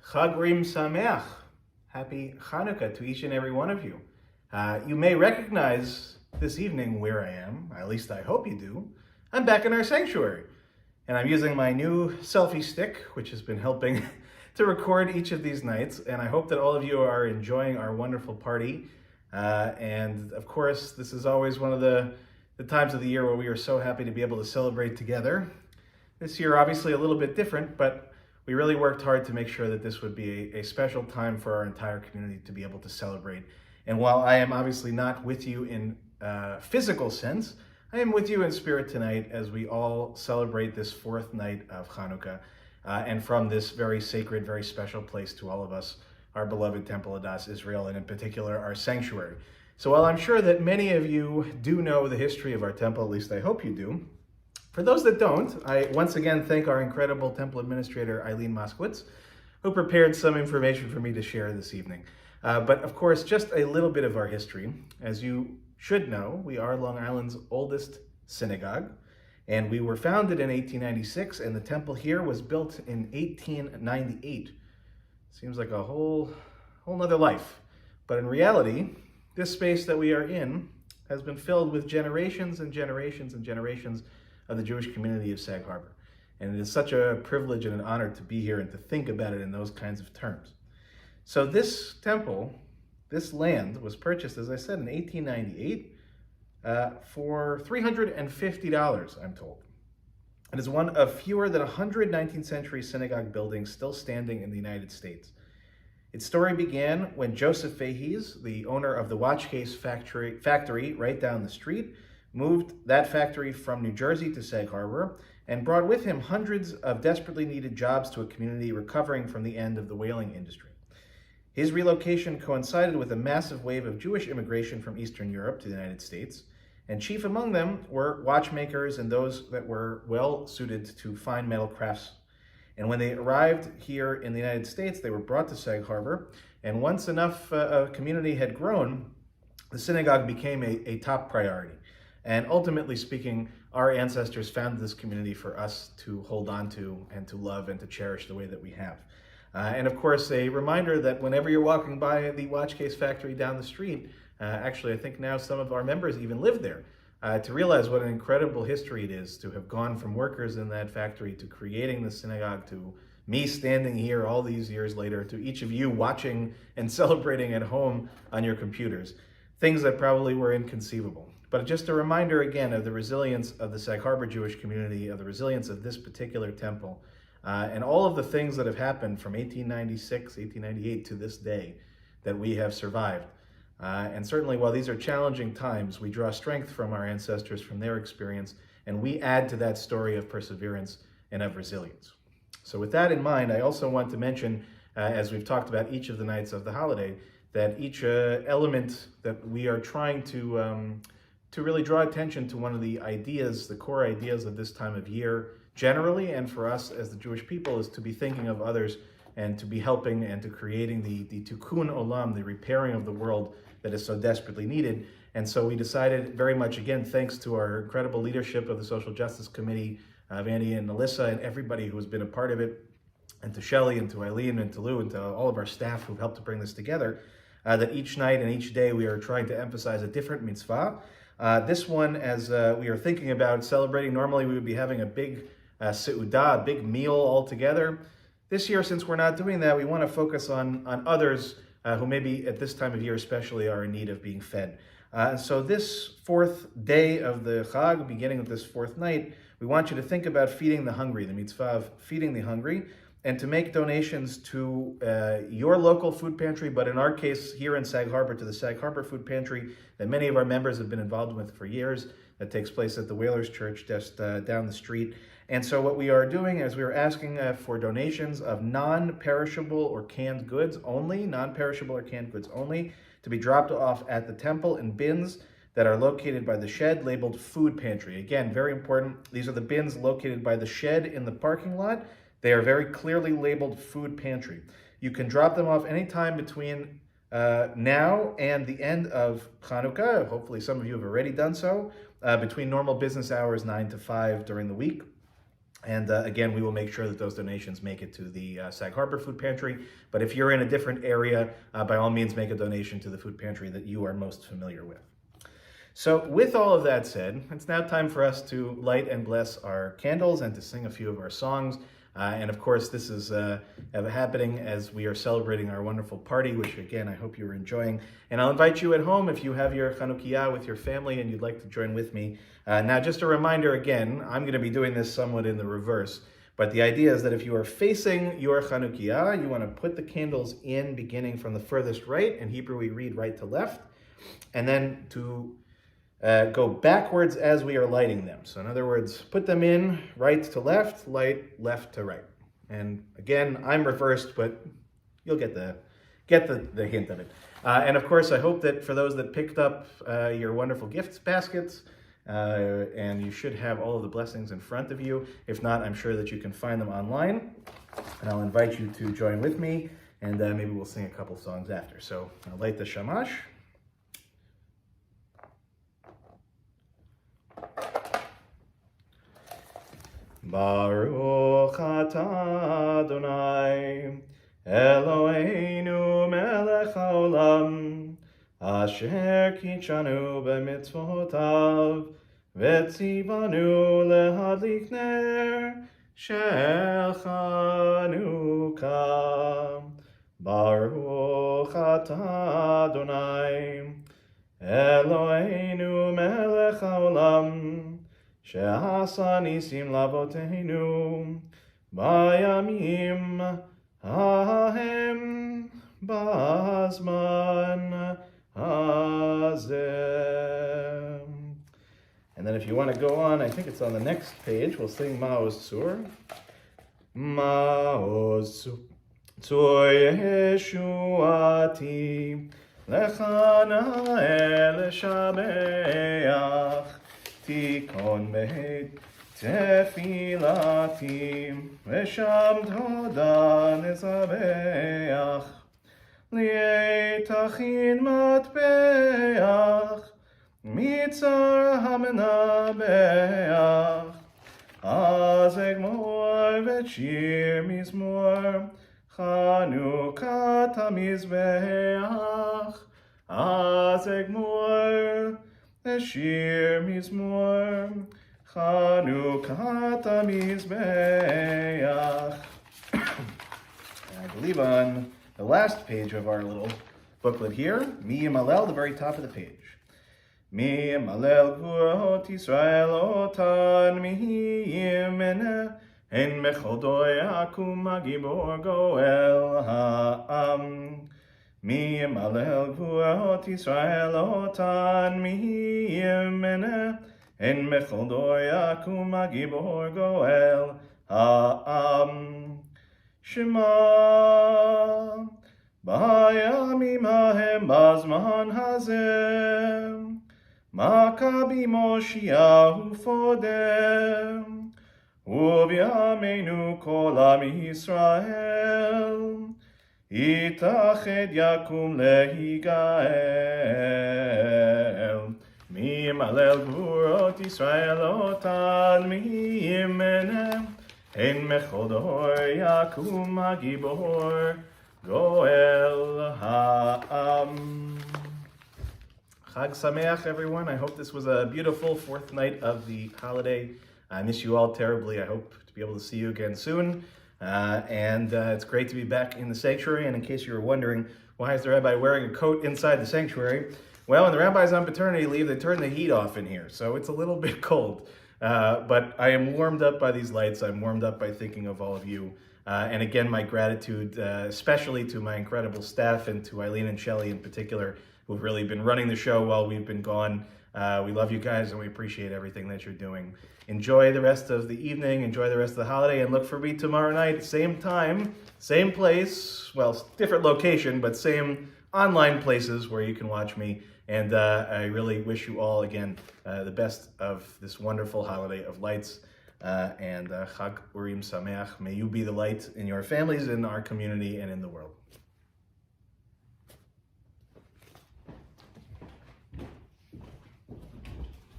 Chag Sameach. Happy Hanukkah to each and every one of you. You may recognize this evening where I am, at least I hope you do. I'm back in our sanctuary, and I'm using my new selfie stick, which has been helping to record each of these nights, and I hope that all of you are enjoying our wonderful party. And of course, this is always one of the times of the year where we are so happy to be able to celebrate together. This year, obviously a little bit different, but we really worked hard to make sure that this would be a special time for our entire community to be able to celebrate. And while I am obviously not with you in physical sense, I am with you in spirit tonight as we all celebrate this fourth night of Hanukkah, and from this very sacred, very special place to all of us, our beloved Temple Adas Israel, and in particular our sanctuary. So while I'm sure that many of you do know the history of our temple, at least I hope you do, for those that don't, I once again thank our incredible temple administrator, Eileen Moskowitz, who prepared some information for me to share this evening. But of course, just a little bit of our history. As you should know, we are Long Island's oldest synagogue, and we were founded in 1896, and the temple here was built in 1898. Seems like a whole nother life. But in reality, this space that we are in has been filled with generations and generations and generations of the Jewish community of Sag Harbor. And it is such a privilege and an honor to be here and to think about it in those kinds of terms. So this temple, this land, was purchased, as I said, in 1898 for $350, I'm told. It is one of fewer than 100 19th century synagogue buildings still standing in the United States. Its story began when Joseph Fahey's, the owner of the watch case factory right down the street, moved that factory from New Jersey to Sag Harbor and brought with him hundreds of desperately needed jobs to a community recovering from the end of the whaling industry. His relocation coincided with a massive wave of Jewish immigration from Eastern Europe to the United States, and chief among them were watchmakers and those that were well suited to fine metal crafts. And when they arrived here in the United States, they were brought to Sag Harbor, and once enough community had grown, the synagogue became a top priority. And ultimately speaking, our ancestors founded this community for us to hold on to and to love and to cherish the way that we have. And of course, a reminder that whenever you're walking by the watch case factory down the street, actually I think now some of our members even live there, to realize what an incredible history it is to have gone from workers in that factory to creating the synagogue, to me standing here all these years later, to each of you watching and celebrating at home on your computers. Things that probably were inconceivable. But just a reminder again of the resilience of the Sag Harbor Jewish community, of the resilience of this particular temple, and all of the things that have happened from 1896, 1898 to this day that we have survived. And certainly while these are challenging times, we draw strength from our ancestors, from their experience, and we add to that story of perseverance and of resilience. So with that in mind, I also want to mention, as we've talked about each of the nights of the holiday, that each element that we are trying to really draw attention to one of the ideas, the core ideas of this time of year generally, and for us as the Jewish people, is to be thinking of others and to be helping and to creating the tikkun olam, the repairing of the world that is so desperately needed. And so we decided, very much again, thanks to our incredible leadership of the Social Justice Committee, Vandy and Alyssa, and everybody who has been a part of it, and to Shelley and to Eileen and to Lou and to all of our staff who've helped to bring this together, that each night and each day we are trying to emphasize a different mitzvah. This one, as we are thinking about celebrating, normally we would be having a big seudah, a big meal all together. This year, since we're not doing that, we want to focus on others who maybe at this time of year especially are in need of being fed. So this fourth day of the Chag, beginning with this fourth night, we want you to think about feeding the hungry, the mitzvah of feeding the hungry, and to make donations to your local food pantry, but in our case here in Sag Harbor, to the Sag Harbor Food Pantry that many of our members have been involved with for years. That takes place at the Whalers Church just down the street. And so what we are doing is we are asking for donations of non-perishable or canned goods only, non-perishable or canned goods only, to be dropped off at the temple in bins that are located by the shed labeled food pantry. Again, very important, these are the bins located by the shed in the parking lot. They are very clearly labeled food pantry. You can drop them off anytime between now and the end of Hanukkah. Hopefully some of you have already done so, between normal business hours 9 to 5 during the week. And again, we will make sure that those donations make it to the Sag Harbor Food Pantry. But if you're in a different area, by all means, make a donation to the food pantry that you are most familiar with. So with all of that said, it's now time for us to light and bless our candles and to sing a few of our songs. And of course, this is happening as we are celebrating our wonderful party, which again, I hope you're enjoying. And I'll invite you at home if you have your Chanukiah with your family and you'd like to join with me. Now, just a reminder again, I'm going to be doing this somewhat in the reverse. But the idea is that if you are facing your Chanukiah, you want to put the candles in beginning from the furthest right. In Hebrew, we read right to left. And then to go backwards as we are lighting them. So in other words, put them in right to left, light left to right. And again, I'm reversed, but you'll get the hint of it. And of course, I hope that for those that picked up your wonderful gifts baskets, and you should have all of the blessings in front of you. If not, I'm sure that you can find them online. And I'll invite you to join with me, and maybe we'll sing a couple songs after. So I'll light the shamash. Baruch atah Adonai, Eloheinu melech haolam, asher kitshanu b'mitzvotav, v'tzivanu lehadlik ner shel Chanukah. Baruch atah Adonai, Eloheinu melech haolam, שעשה ניסים לאבותינו בימים ההם בזמן הזה. And then if you want to go on, I think it's on the next page, we'll sing Ma'oz Tzur. Ma'oz Tzur Yeshuati Lecha na'el shabeach תיקון בית תפילתי ושם תודה נזבח לי תכין מטבח מצר המנבח אז אגמור ושיר מזמור חנוכת המזבח אז אגמור Shir Mizmor Chanukah HaMizbeach. I believe on the last page of our little booklet here, Mi Yimalel, the very top of the page. Mi Yimalel Gvurot Yisrael Otan Mi Yimene En Mechodo Yakum HaGibor Goel Ha'am. Mi Yimalel Gvurot Yisrael Otan Mi Yimene En Mechodo Yakum HaGibor Goel Ha'am. Shema B'hayamim hahem b'zman hazeh Makabi Moshiach Ufodem U'b'yameinu kol am Yisrael Yitached yakum lehigael Mi yimalel gvurot Yisrael otan mi yimene En mechodor yakum hagibor goel ha'am. Chag Sameach, everyone. I hope this was a beautiful fourth night of the holiday. I miss you all terribly. I hope to be able to see you again soon. And it's great to be back in the sanctuary. And in case you were wondering, why is the rabbi wearing a coat inside the sanctuary? Well, when the rabbi's on paternity leave, they turn the heat off in here, so it's a little bit cold. But I am warmed up by these lights. I'm warmed up by thinking of all of you. And again, my gratitude, especially to my incredible staff and to Eileen and Shelley in particular, who've really been running the show while we've been gone. We love you guys and we appreciate everything that you're doing. Enjoy the rest of the evening, enjoy the rest of the holiday, and look for me tomorrow night, same time, same place, well, different location, but same online places where you can watch me. And I really wish you all, again, the best of this wonderful holiday of lights. And Chag Urim Sameach. May you be the light in your families, in our community, and in the world.